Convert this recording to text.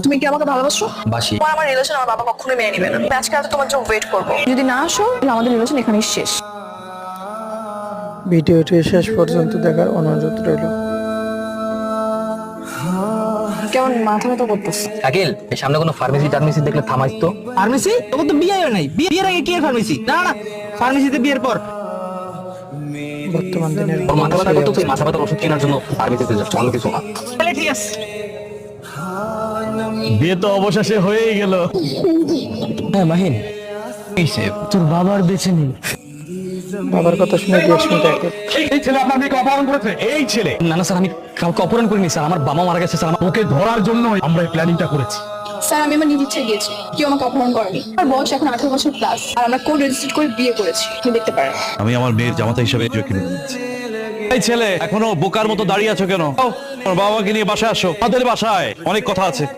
তুমি কি আমাকে ভালোবাসো? বাসি। তোমার আমার রিলেশন আমার বাবা কখনোই মেনে নেবে না। আমি আজকে রাতে তোমার জন্য ওয়েট করবো। যদি না আসো তাহলে আমাদের রিলেশন এখানেই শেষ। ভিডিওটি শেষ পর্যন্ত দেখার অনুরোধ রইল। কেমন মাথা ব্যথা করতেছে? শাকিল, এই সামনে কোনো ফার্মেসি টার্মেসি দেখলে থামাইস তো। ফার্মেসি? তোর তো বিয়ে হয় নাই, বিয়ের আগে কি ফার্মেসি? না না, ফার্মেসিতে বিয়ের পর। বর্তমান দিনের ওর মাথা ব্যথা করতো, তুই মাথা ব্যথার ওষুধ কেনার জন্য ফার্মেসিতে যাচ্ছ, অন্য কিছু না। তাহলে ঠিক আছে। বিয়ে তো অবশেষে হয়েই গেল। হ্যাঁ মাহিন, তোর বাবার বেঁচে নেই। বাবার কথা শুনে রিয়াকশনটা একই। এই ছেলে আপনার মেয়েকে অপহরণ করেছে। এই ছেলে। না না স্যার, আমি কাউকে অপহরণ করিনি স্যার, আমার বাবা মারা গেছে স্যার। আমার ওকে ধরার জন্যই আমরা এই প্ল্যানিংটা করেছি। স্যার আমি আমার নিজের ইচ্ছে গিয়েছি, কেউ আমাকে অপহরণ করেনি। আমার বয়স এখন 18 বছর প্লাস, আর আমরা কোড রেজিস্টার করে বিয়ে করেছি। আপনি দেখতে পারেন। আমি আমার মেয়ের জামাতা হিসেবে কিনে দিচ্ছি। এই ছেলে, এখনো বোকার মতো দাঁড়িয়ে আছো কেন? তোমার বাবাকে নিয়ে বাসায় আসো, আমাদের বাসায় অনেক কথা আছে।